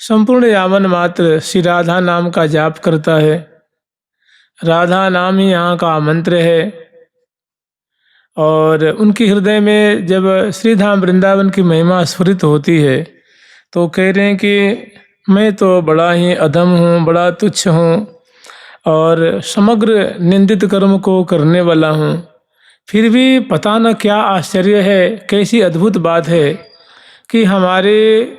संपूर्ण यावन मात्र श्री राधा नाम का जाप करता है। राधा नाम ही यहाँ का मंत्र है। और उनके हृदय में जब श्री धाम वृंदावन की महिमा स्फुरित होती है तो कह रहे हैं कि मैं तो बड़ा ही अधम हूँ, बड़ा तुच्छ हूँ और समग्र निंदित कर्म को करने वाला हूँ, फिर भी पता न क्या आश्चर्य है, कैसी अद्भुत बात है कि हमारे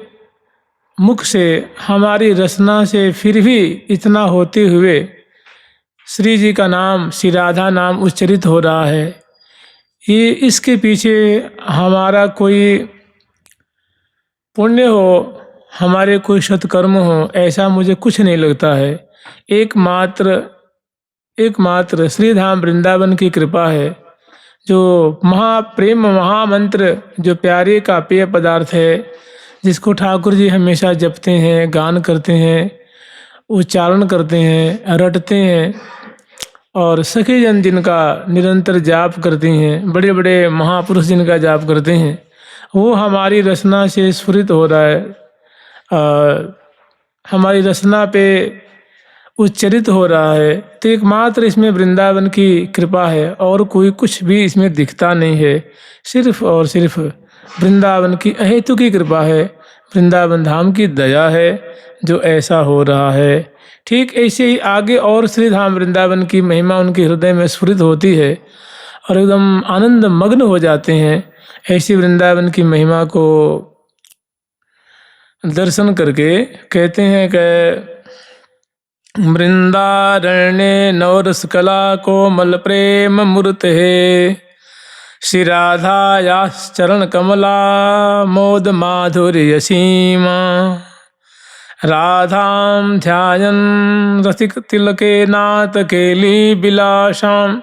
मुख से, हमारी रचना से फिर भी इतना होते हुए श्री जी का नाम, श्री राधा नाम उच्चरित हो रहा है। ये इसके पीछे हमारा कोई पुण्य हो, हमारे कोई सत्कर्म हो, ऐसा मुझे कुछ नहीं लगता है। एकमात्र श्री धाम वृंदावन की कृपा है, जो महाप्रेम महामंत्र, जो प्यारे का पेय पदार्थ है, जिसको ठाकुर जी हमेशा जपते हैं, गान करते हैं, उच्चारण करते हैं, रटते हैं और सखी जन जिनका निरंतर जाप करते हैं, बड़े बड़े महापुरुष जिनका जाप करते हैं, वो हमारी रचना से स्फुरित हो रहा है, हमारी रचना पे उच्चरित हो रहा है। तो एकमात्र इसमें वृंदावन की कृपा है और कोई कुछ भी इसमें दिखता नहीं है, सिर्फ और सिर्फ वृंदावन की अहेतु की कृपा है, वृंदावन धाम की दया है जो ऐसा हो रहा है। ठीक ऐसे ही आगे और श्री धाम वृंदावन की महिमा उनके हृदय में स्फुरित होती है और एकदम आनंद मग्न हो जाते हैं। ऐसी वृंदावन की महिमा को दर्शन करके कहते हैं कि वृंदारण्य नवरस कला कोमल प्रेम मूर्त है, श्री राधायास चरण कमला मोद माधुर्य सीमा, राधाम ध्यायन् रसिक तिलके नाथ केली विलासां,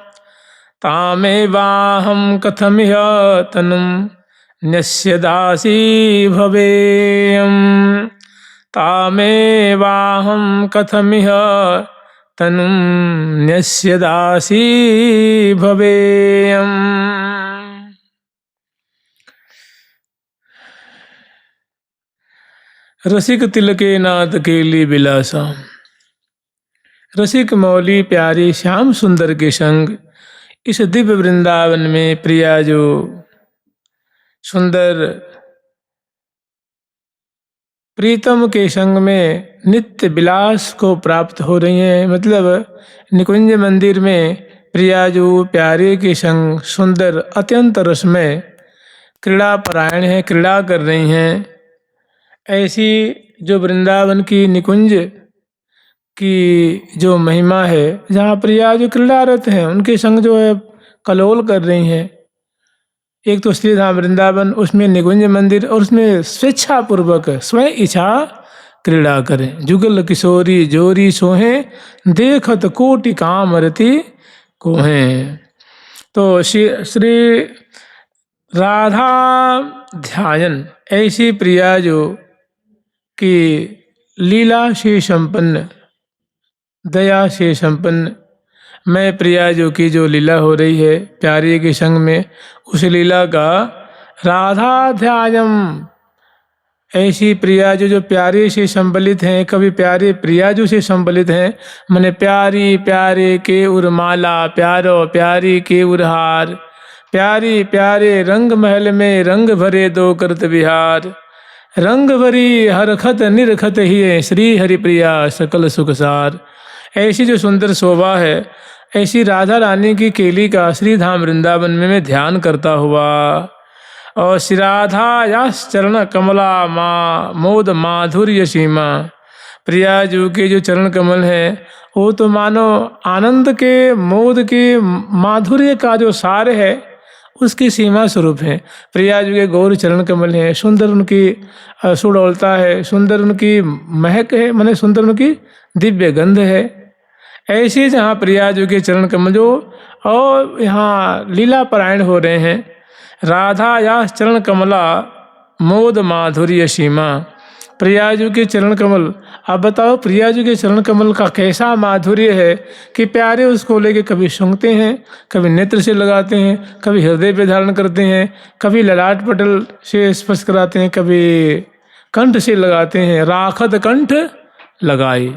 तामेवाहं कथमिह तनुं न्यस्य दासी भवेयम्, तामेवाहं कथमिह तनुं न्यस्य दासी भवेयम्। रसिक तिलके नाथ केली विलासा, रसिक मौली प्यारी श्याम सुंदर के संग इस दिव्य वृंदावन में प्रिया जो सुंदर प्रीतम के संग में नित्य विलास को प्राप्त हो रही हैं। मतलब निकुंज मंदिर में प्रिया जो प्यारे के संग सुंदर अत्यंत रसमय क्रीड़ा परायण है, क्रीड़ा कर रही हैं। ऐसी जो वृंदावन की निकुंज की जो महिमा है, जहाँ प्रिया जो क्रीड़ारत हैं उनके संग जो है कलोल कर रही हैं। एक तो श्री धाम वृंदावन, उसमें निकुंज मंदिर और उसमें स्वेच्छा पूर्वक स्वयं इच्छा क्रीड़ा करें। जुगल किशोरी जोरी सोहें, देखत कोटि काम रति कोहें। तो श्री राधा ध्यान ऐसी प्रिया जो कि लीला से संपन्न, दया से संपन्न, मैं प्रिया जो की जो लीला हो रही है प्यारे के संग में, उस लीला का राधा ध्यायम, ऐसी प्रिया जो प्यारे से संबलित हैं, कभी प्यारे प्रिया जो से संबलित हैं, मने प्यारी प्यारे के उर्माला, प्यारो प्यारी के उरहार, प्यारी प्यारे रंग महल में रंग भरे दो करत विहार, रंग भरी हरखत निरखत ही श्री हरि प्रिया सकल सुखसार। ऐसी जो सुंदर शोभा है, ऐसी राधा रानी की केली का श्री धाम वृंदावन में मैं ध्यान करता हुआ, और श्री राधा यास चरण कमला माँ मोद माधुर्य सीमा, प्रिया जो के जो चरण कमल है वो तो मानो आनंद के, मोद के, माधुर्य का जो सार है उसकी सीमा स्वरूप है। प्रिया जी के गौर चरण कमल है, सुंदर उनकी सुडौलता है, सुंदर उनकी महक है, माने सुंदर उनकी दिव्य गंध है। ऐसे जहाँ प्रिया जी के चरण कमल जो और यहाँ लीला परायण हो रहे हैं, राधा या चरण कमला मोद माधुर्य सीमा, प्रिया जी के चरण कमल। अब बताओ प्रिया जी के चरण कमल का कैसा माधुर्य है कि प्यारे उसको लेके कभी सूंघते हैं, कभी नेत्र से लगाते हैं, कभी हृदय पे धारण करते हैं, कभी ललाट पटल से स्पर्श कराते हैं, कभी कंठ से लगाते हैं, राखत कंठ लगाए।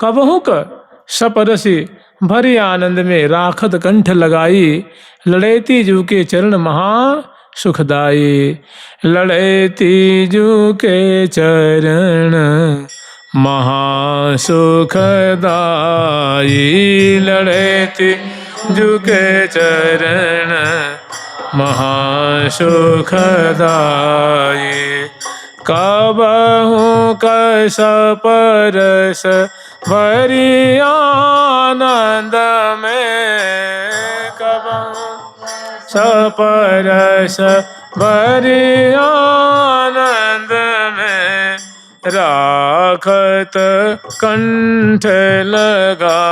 कबहु क सपरस भरे आनंद में राखत कंठ लगाई, लड़ैती जू के चरण महा सुखदाई। लड़ैती जू के चरण महा सुखदाई, लड़ैती जू के चरण महा सुखदाई। कबहु कस परस भरी आनंद में, कबहु सपरस भरी आनंद में राखत कंठ लगा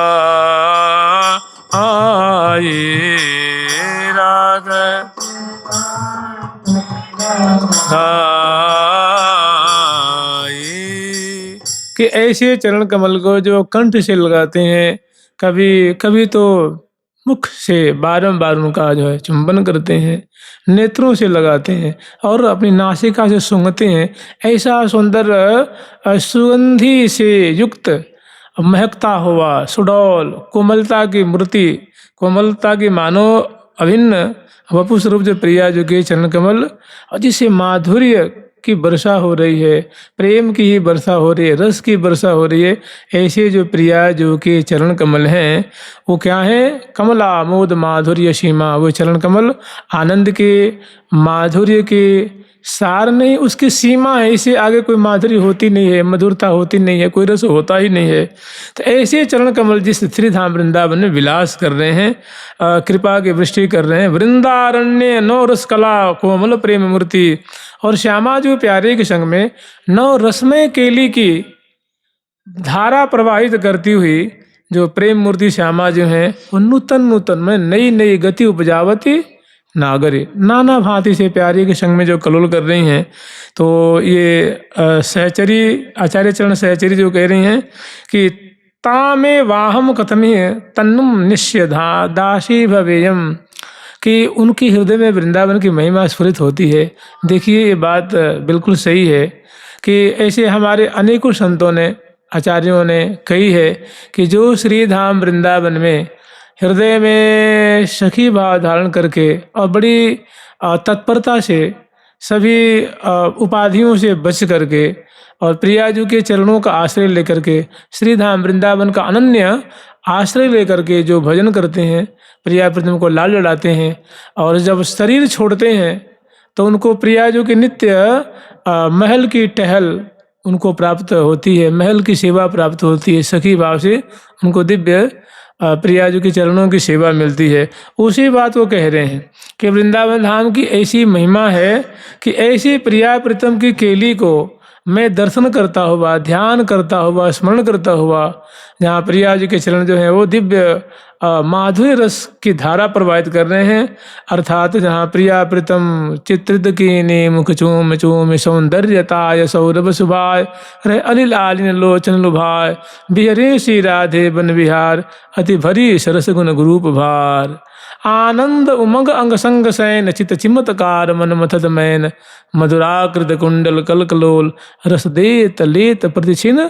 आई। राग कि ऐसे चरण कमल को जो कंठ से लगाते हैं, कभी तो मुख से बारंबार उनका जो है चुंबन करते हैं, नेत्रों से लगाते हैं और अपनी नासिका से सूंघते हैं। ऐसा सुंदर सुगंधि से युक्त महकता हुआ सुडौल कोमलता की मूर्ति, कोमलता की मानो अभिन्न वपु स्वरूप जो प्रिया जो के चरण कमल, और जिसे माधुर्य की वर्षा हो रही है, प्रेम की ही वर्षा हो रही है, रस की वर्षा हो रही है। ऐसे जो प्रिया जो के चरण कमल हैं वो क्या है? कमला मोद माधुर्य सीमा। वो चरण कमल आनंद के माधुर्य के सार नहीं, उसकी सीमा है। इससे आगे कोई माधुर्य होती नहीं है, मधुरता होती नहीं है, कोई रस होता ही नहीं है। तो ऐसे चरण कमल जिस श्रीधाम वृंदावन में विलास कर रहे हैं, कृपा की वृष्टि कर रहे हैं। वृंदारण्य नौ रस कला कोमल प्रेम मूर्ति, और श्यामा जो प्यारे के संग में नौ रसमय केली की धारा प्रवाहित करती हुई जो प्रेम मूर्ति श्यामा जो हैं, वो नूतन नूतन में नई नई गति उपजावती नागरी, नाना भांति से प्यारे के संग में जो कलोल कर रही हैं। तो ये सहचरी आचार्य चरण सहचरी जो कह रही हैं कि तामे वाहम कथमी तन्नुम निश्य दासी भवेयम, कि उनकी हृदय में वृंदावन की महिमा स्फुरित होती है। देखिए ये बात बिल्कुल सही है कि ऐसे हमारे अनेकों संतों ने, आचार्यों ने कही है कि जो श्रीधाम वृंदावन में हृदय में सखी भाव धारण करके और बड़ी तत्परता से सभी उपाधियों से बच करके और प्रियाजू के चरणों का आश्रय लेकर के श्रीधाम वृंदावन का अनन्य आश्रय लेकर के जो भजन करते हैं, प्रिया प्रीतम को लाल लड़ाते हैं, और जब शरीर छोड़ते हैं तो उनको प्रियाजू के नित्य महल की टहल उनको प्राप्त होती है, महल की सेवा प्राप्त होती है। सखी भाव से उनको दिव्य प्रियाजू के चरणों की सेवा मिलती है। उसी बात को कह रहे हैं कि वृंदावन धाम की ऐसी महिमा है कि ऐसी प्रिया प्रीतम की केली को मैं दर्शन करता हुआ, ध्यान करता हुआ, स्मरण करता हुआ, जहाँ प्रिया जी के चरण जो हैं वो दिव्य माधुर्य रस की धारा प्रवाहित कर रहे हैं। अर्थात जहाँ प्रिया प्रीतम चित्रित कीनी मुख चूम चूम सौंदर्यताय सौरभ सुभाय रहे अनिल आलिन लोचन लुभाय बिहरे श्री राधे बन विहार अति भरी सरस गुण गुरूप भार आनंद उमंग अंग संग सैन चित चिमतकार मन मथत मैन मधुराकृत कुंडल कलकलोल रस देत लेत प्रतिछिन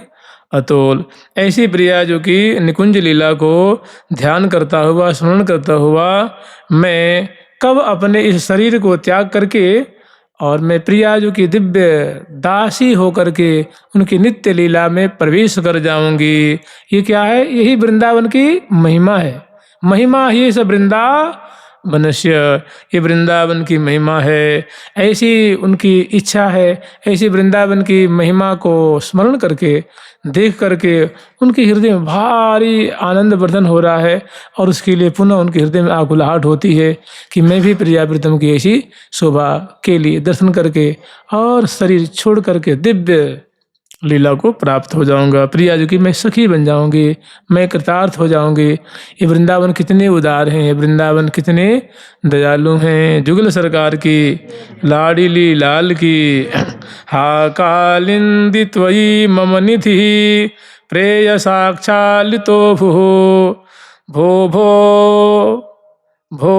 अतोल। ऐसी प्रिया जो कि निकुंज लीला को ध्यान करता हुआ, स्मरण करता हुआ, मैं कब अपने इस शरीर को त्याग करके और मैं प्रिया जो कि दिव्य दासी होकर के उनकी नित्य लीला में प्रवेश कर जाऊंगी। ये क्या है? यही वृंदावन की महिमा है। महिमा ही सब वृंदावनस्य, ये वृंदावन की महिमा है। ऐसी उनकी इच्छा है, ऐसी वृंदावन की महिमा को स्मरण करके, देख करके उनके हृदय में भारी आनंद वर्धन हो रहा है, और उसके लिए पुनः उनके हृदय में आकुलाहट होती है कि मैं भी प्रिया प्रीतम की ऐसी शोभा के लिए दर्शन करके और शरीर छोड़ करके दिव्य लीला को प्राप्त हो जाऊंगा, प्रिया जी की मैं सखी बन जाऊंगी, मैं कृतार्थ हो जाऊंगी। ये वृंदावन कितने उदार हैं, ये वृंदावन कितने दयालु हैं। जुगल सरकार की लाडीली लाल की हा कालिंदी त्वयि मम निधि प्रेय साक्षालितो भो भो भो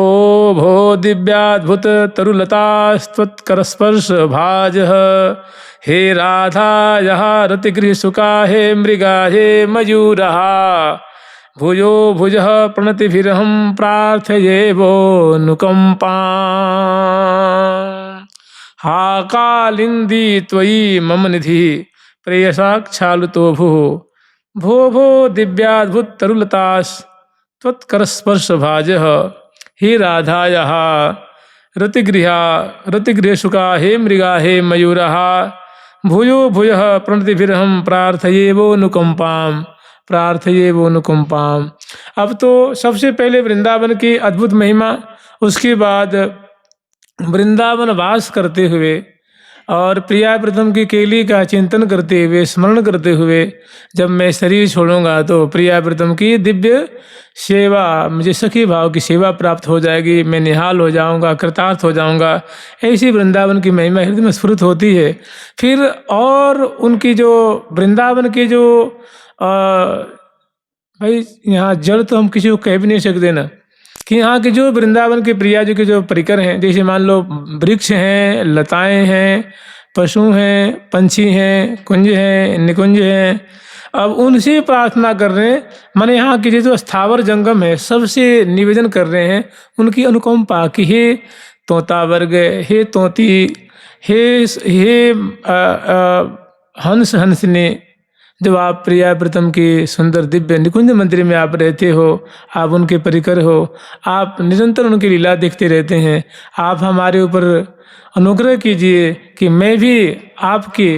भो दिव्याद्भुत तरुलतास्त्वत्करस्पर्श भाजः हे राधा यहा रतिगृह सुखा हे मृगा हे मयूरः भुजो भुजः प्रणतिभिरहं प्रार्थये वो नुकंपां हा कालिंदी त्वयि मम निधि प्रेयसाक्षालुतो भो भो दिव्याद्भुत तरुलतास् त्वत्करस्पर्श भाजः हे राधायाः रतिगृह सुखा हे मृगा हे मयूरः भूयो भूयः प्रणतिभिरहं प्रार्थये वो नुकंपाम। अब तो सबसे पहले वृंदावन की अद्भुत महिमा, उसके बाद वृंदावन वास करते हुए और प्रिया प्रथम की केली का चिंतन करते हुए, स्मरण करते हुए जब मैं शरीर छोड़ूंगा तो प्रिया प्रथम की दिव्य सेवा, मुझे सखी भाव की सेवा प्राप्त हो जाएगी, मैं निहाल हो जाऊंगा, कृतार्थ हो जाऊंगा। ऐसी वृंदावन की महिमा हृदय में स्फुरित होती है। फिर और उनकी जो वृंदावन की जो भाई यहाँ जड़ तो हम किसी को कह भी नहीं सकते ना, कि यहाँ के जो वृंदावन के प्रिया जी के जो परिकर हैं, जैसे मान लो वृक्ष हैं, लताएं हैं, पशु हैं, पंछी हैं, कुंज हैं, निकुंज हैं, अब उनसे प्रार्थना कर रहे हैं। माने यहाँ के जो स्थावर जंगम है सबसे निवेदन कर रहे हैं उनकी अनुकंपा कि हे तोता वर्ग, हे तोती, हे हंस हंसने, जब आप प्रिया प्रथम की सुंदर दिव्य निकुंज मंदिर में आप रहते हो, आप उनके परिकर हो, आप निरंतर उनकी लीला देखते रहते हैं, आप हमारे ऊपर अनुग्रह कीजिए कि मैं भी आपके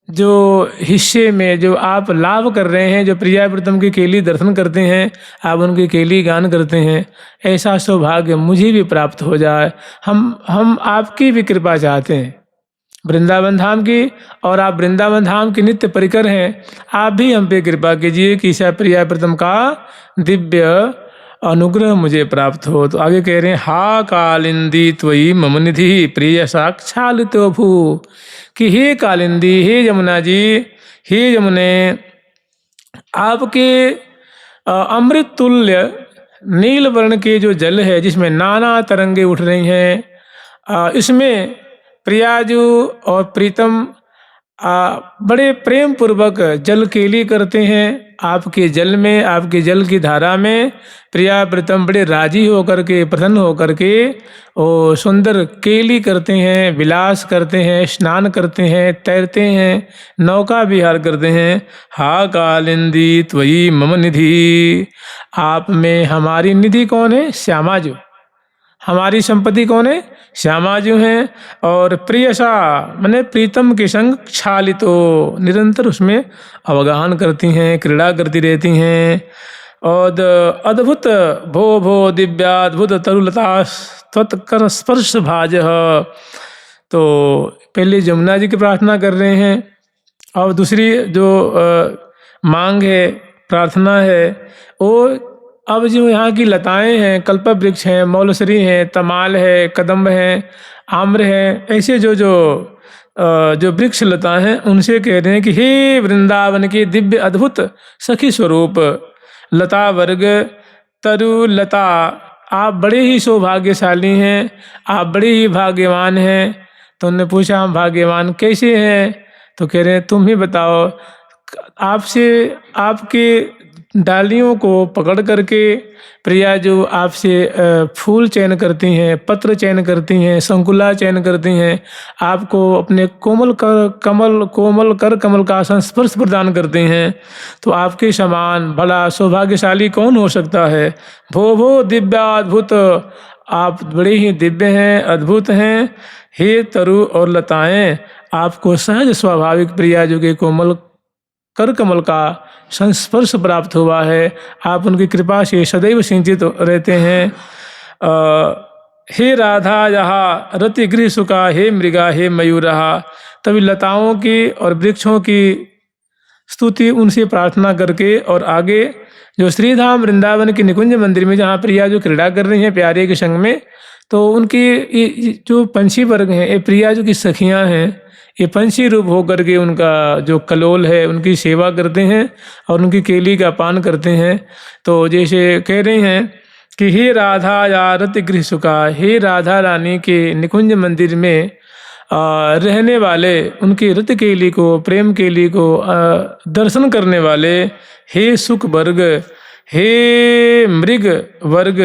जो हिस्से में जो आप लाभ कर रहे हैं, जो प्रिया प्रथम की केली दर्शन करते हैं, आप उनकी केली गान करते हैं, ऐसा सौभाग्य मुझे भी प्राप्त हो जाए। हम आपकी भी कृपा चाहते हैं वृंदावन धाम की, और आप वृंदावन धाम के नित्य परिकर हैं, आप भी हम पे कृपा कीजिए कि ईशा प्रिया प्रथम का दिव्य अनुग्रह मुझे प्राप्त हो। तो आगे कह रहे हैं हा कालिंदी त्वयि मम निधि प्रिय साक्षालितो भू, कि हे कालिंदी, हे यमुना जी, हे यमुने, आपके अमृत तुल्य नील वर्ण के जो जल है जिसमें नाना तरंगे उठ रही हैं, इसमें प्रियाजू और प्रीतम बड़े प्रेम पूर्वक जल केली करते हैं। आपके जल में, आपके जल की धारा में प्रिया प्रीतम बड़े राजी होकर के, प्रसन्न होकर के वो सुंदर केली करते हैं, विलास करते हैं, स्नान करते हैं, तैरते हैं, नौका विहार करते हैं। हा कालिंदी त्वयि मम निधि, आप में हमारी निधि कौन है? श्यामाजू। हमारी संपत्ति कौन है? श्यामाजू हैं। और प्रियसा माने प्रीतम के संग छालितो, निरंतर उसमें अवगाहन करती हैं, क्रीड़ा करती रहती हैं। और अद्भुत भो भो दिव्याद्भुत तरुलता त्वत्कर स्पर्श भाजः, तो पहले जमुना जी की प्रार्थना कर रहे हैं, और दूसरी जो मांग है, प्रार्थना है, वो अब जो यहाँ की लताएं हैं, कल्प वृक्ष हैं, मौलसरी हैं, तमाल है, कदम्ब हैं, आम्र है, ऐसे जो वृक्ष लता हैं उनसे कह रहे हैं कि हे वृंदावन के दिव्य अद्भुत सखी स्वरूप लता वर्ग, तरु लता, आप बड़े ही सौभाग्यशाली हैं, आप बड़े ही भाग्यवान हैं। तो उन्होंने पूछा हम भाग्यवान कैसे हैं? तो कह रहे हैं तुम ही बताओ। आपसे, आपके डालियों को पकड़ करके प्रिया जो आपसे फूल चयन करती हैं, पत्र चयन करती हैं, संकुला चयन करती हैं, आपको अपने कोमल कर कमल का संस्पर्श प्रदान करते हैं। तो आपके समान बड़ा सौभाग्यशाली कौन हो सकता है? भो भो दिव्याद्भुत, आप बड़े ही दिव्य हैं, अद्भुत हैं। हे तरु और लताएं, आपको सहज स्वाभाविक प्रिया जो के कोमल कर कमल का संस्पर्श प्राप्त हुआ है, आप उनकी कृपा से सदैव सिंचित रहते हैं। हे राधा यहाँ रति गृह सुखा, हे मृगा हे मयूरहा, तभी लताओं की और वृक्षों की स्तुति उनसे प्रार्थना करके और आगे जो श्रीधाम वृंदावन के निकुंज मंदिर में जहाँ प्रिया जो क्रीड़ा कर रही हैं प्यारे के संग में, तो उनकी जो पंछी वर्ग हैं, ये प्रिया जो की सखियाँ हैं, ये पंछी रूप होकर के उनका जो कलोल है उनकी सेवा करते हैं और उनकी केली का पान करते हैं। तो जैसे कह रहे हैं कि हे राधा या रति गृह सुखा, हे राधा रानी के निकुंज मंदिर में रहने वाले, उनकी रति केली को, प्रेम केली को दर्शन करने वाले, हे सुख वर्ग, हे मृग वर्ग,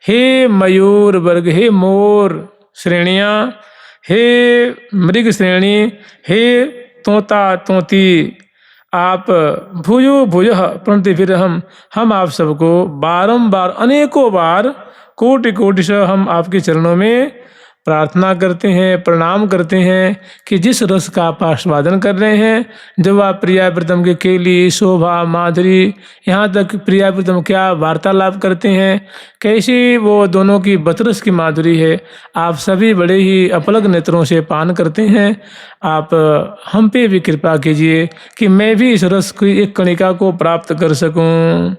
हे मयूर वर्ग, हे मोर श्रेणियाँ, हे मृग श्रेणी, हे तोता तोती, आप भूयो भूयः प्रणतिभिर्हम्, हम आप सबको बारंबार अनेकों बार कोटि कोटि से हम आपके चरणों में प्रार्थना करते हैं, प्रणाम करते हैं कि जिस रस का आप आस्वादन कर रहे हैं, जब आप प्रिया प्रीतम के केली, शोभा, माधुरी, यहाँ तक प्रिया प्रीतम क्या वार्तालाप करते हैं, कैसी वो दोनों की बतरस की माधुरी है, आप सभी बड़े ही अपलक नेत्रों से पान करते हैं। आप हम पे भी कृपा कीजिए कि मैं भी इस रस की एक कणिका को प्राप्त कर सकूं।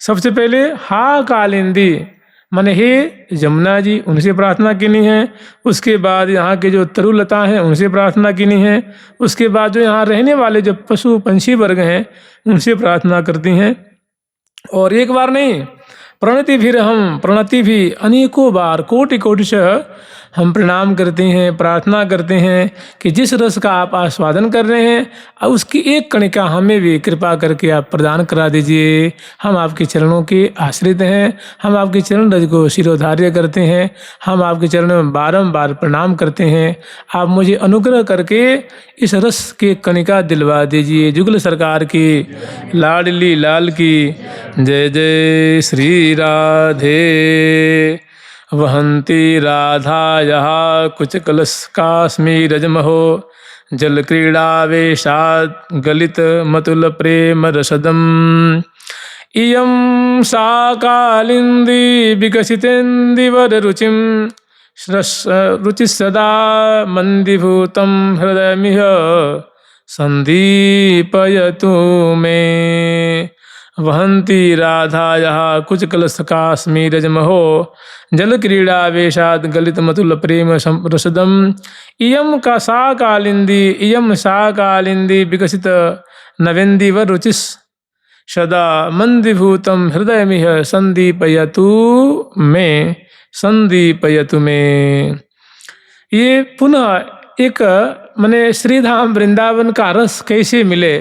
सबसे पहले हा कालिंदी माने हे जमुना जी, उनसे प्रार्थना करनी है। उसके बाद यहाँ के जो तरुलता हैं उनसे प्रार्थना करनी है। उसके बाद जो यहाँ रहने वाले जो पशु पंछी वर्ग हैं उनसे प्रार्थना करती हैं। और एक बार नहीं, प्रणति भी अनेकों बार कोटि कोटि से हम प्रणाम करते हैं, प्रार्थना करते हैं कि जिस रस का आप आस्वादन कर रहे हैं उसकी एक कणिका हमें भी कृपा करके आप प्रदान करा दीजिए। हम आपके चरणों के आश्रित हैं, हम आपके चरण रज को शिरोधार्य करते हैं, हम आपके चरणों में बारंबार प्रणाम करते हैं। आप मुझे अनुग्रह करके इस रस की कणिका दिलवा दीजिए। जुगल सरकार की लाडली लाल की जय जय। श्री राधे वहंती राधा यहाँ कुछ कलश काश्मीरजमहो, जल क्रीड़ावेशात गलित मतुल प्रेम रसदम। इयं सा कालिंदी विकसितेन्दिवर रुचिम, रुचि सदा मंदीभूतं हृदयमिह संदीपयतु मे। वहंती राधा यहाँ कुछ कलश काश्मीरजमहो, जल क्रीड़ावेशात गलित मतुल प्रेम रसदम। इयं का सा कालिंदी, इयं सा कालिंदी विकसित नवेंदीवर रुचिस सदा मंदीभूतम हृदयमिह संदीपयतु में, संदीपयतु में। ये पुनः एक माने श्रीधाम वृंदावन का रस कैसे मिले,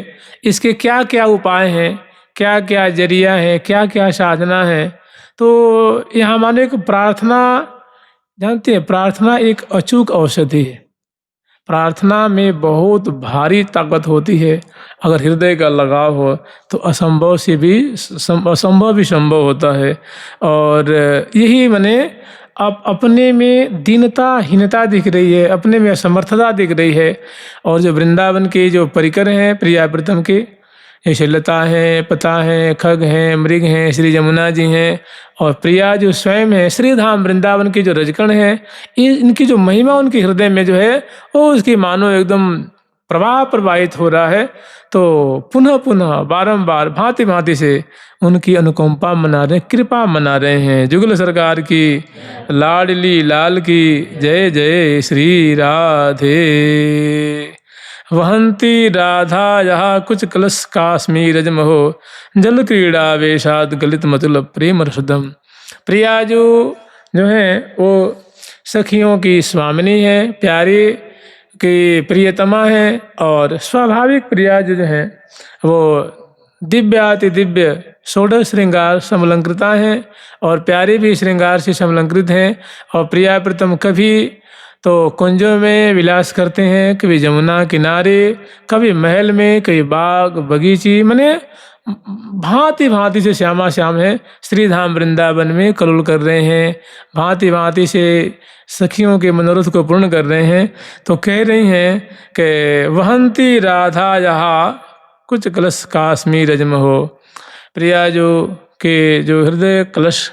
इसके क्या क्या उपाय हैं, क्या क्या जरिया है, क्या क्या साधना है। तो यहाँ मानो एक प्रार्थना, जानते हैं प्रार्थना एक अचूक औषधि है। प्रार्थना में बहुत भारी ताकत होती है। अगर हृदय का लगाव हो तो असंभव से भी असंभव भी संभव होता है। और यही माने अब अपने में दीनता हीनता दिख रही है, अपने में असमर्थता दिख रही है। और जो वृंदावन के जो परिकर हैं प्रिया प्रीतम के, जैसे लता हैं, पता हैं, खग हैं, मृग हैं, श्री जमुना जी हैं, और प्रिया जो स्वयं है, श्रीधाम वृंदावन के जो रजकण हैं, इनकी जो महिमा उनके हृदय में जो है वो उसकी मानो एकदम प्रवाह प्रवाहित हो रहा है। तो पुनः पुनः बारंबार भांति भांति से उनकी अनुकंपा मना रहे, कृपा मना रहे हैं। जुगल सरकार की लाडली लाल की जय जय। श्री राधे वहंती राधा यहाँ कुछ कलश काश्मीरजमहो, जल क्रीड़ा वेशाद गलित मतुल प्रेम रसदम। प्रिया जो है वो सखियों की स्वामिनी है, प्यारी की प्रियतमा है। और स्वाभाविक प्रिया जो है वो दिव्याति दिव्य षोडश श्रृंगार समलंकृता हैं, और प्यारे भी श्रृंगार से समलंकृत हैं। और प्रिया प्रीतम कभी तो कुंजों में विलास करते हैं, कभी जमुना किनारे, कभी महल में, कभी बाग बगीची, माने भांति भांति से श्यामा श्याम है श्रीधाम वृंदावन में कलोल कर रहे हैं, भांति भांति से सखियों के मनोरथ को पूर्ण कर रहे हैं। तो कह रही हैं कि वहंती राधा यहाँ कुछ कलश काश्मीर रजमहो। प्रिया के जो हृदय कलश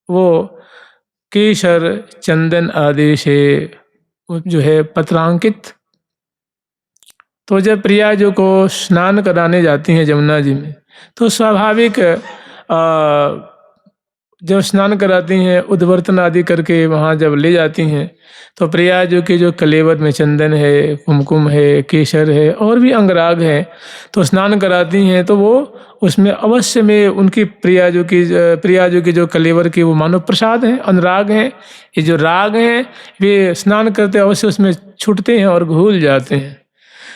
वो केसर चंदन आदि से जो है पत्रांकित। तो जब प्रिया को स्नान कराने जाती हैं जमुना जी में, तो स्वाभाविक जब स्नान कराती हैं, उद्वर्तन आदि करके वहाँ जब ले जाती हैं, तो प्रयाजों के जो कलेवर में चंदन है, कुमकुम है, केसर है और भी अंगराग है, तो स्नान कराती हैं तो वो उसमें अवश्य में उनकी प्रियाजों की जो कलेवर की वो मानो प्रसाद हैं, अनुराग हैं। ये जो राग हैं वे स्नान करते अवश्य उसमें छूटते हैं और घुल जाते हैं।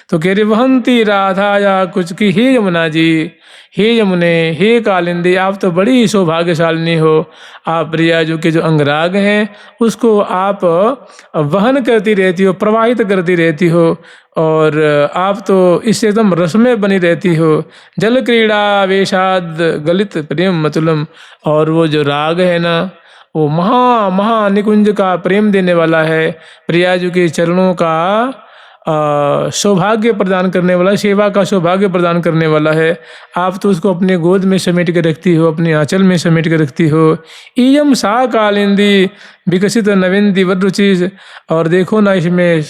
तो कह रहे वहंती राधा या कुछ की हे यमुना जी, हे यमुने, हे कालिंदी, आप तो बड़ी ही सौभाग्यशालिनी हो। आप प्रियाजू के जो अंगराग हैं उसको आप वहन करती रहती हो, प्रवाहित करती रहती हो, और आप तो इससे एकदम रस में बनी रहती हो। जल क्रीड़ा वेशाद गलित प्रेम मतुलम, और वो जो राग है ना वो महा निकुंज का प्रेम देने वाला है, प्रियाजू के चरणों का सौभाग्य प्रदान करने वाला, सेवा का सौभाग्य प्रदान करने वाला है। आप तो उसको अपने गोद में समेट के रखती हो, अपने आंचल में समेट के रखती हो। इयम सा कालिंदी विकसित नवेंदी वर रुचि, और देखो ना इसमें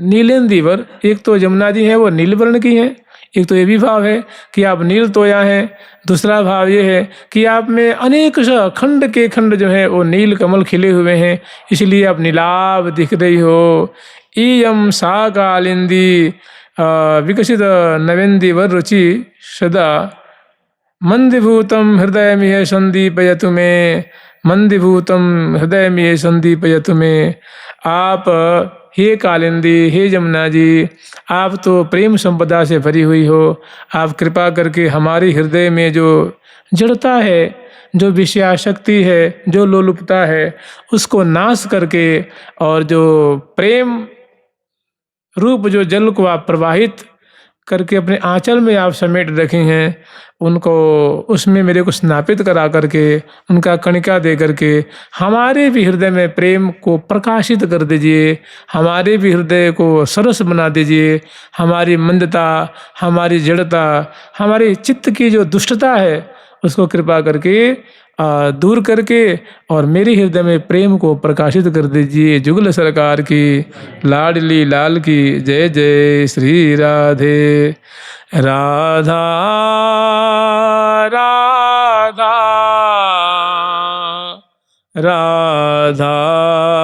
नीलेंदी वर, एक तो यमुना जी हैं वो नील वर्ण की हैं, एक तो ये भी भाव है कि आप नील तोया हैं, दूसरा भाव ये है कि आप में अनेक खंड के खंड जो हैं वो नील कमल खिले हुए हैं, इसलिए आप नीलाभ दिख रही हो। इयम सा कालिंदी विकसित नवेंदी वर रुचि सदा मंदिभूतम हृदय में संदीपयतु में, मंदिभूतम हृदय में संदीपयतु में। आप हे कालिंदी, हे यमुना जी, आप तो प्रेम संपदा से भरी हुई हो। आप कृपा करके हमारे हृदय में जो जड़ता है, जो विषयाशक्ति है, जो लोलुपता है, उसको नाश करके, और जो प्रेम रूप जो जल को आप प्रवाहित करके अपने आंचल में आप समेट रखे हैं, उनको उसमें मेरे को स्नापित करा करके, उनका कणिका दे करके हमारे भी हृदय में प्रेम को प्रकाशित कर दीजिए, हमारे भी हृदय को सरस बना दीजिए। हमारी मंदता, हमारी जड़ता, हमारी चित्त की जो दुष्टता है उसको कृपा करके दूर करके और मेरे हृदय में प्रेम को प्रकाशित कर दीजिए। जुगल सरकार की लाडली लाल की जय जय श्री राधे राधा राधा राधा।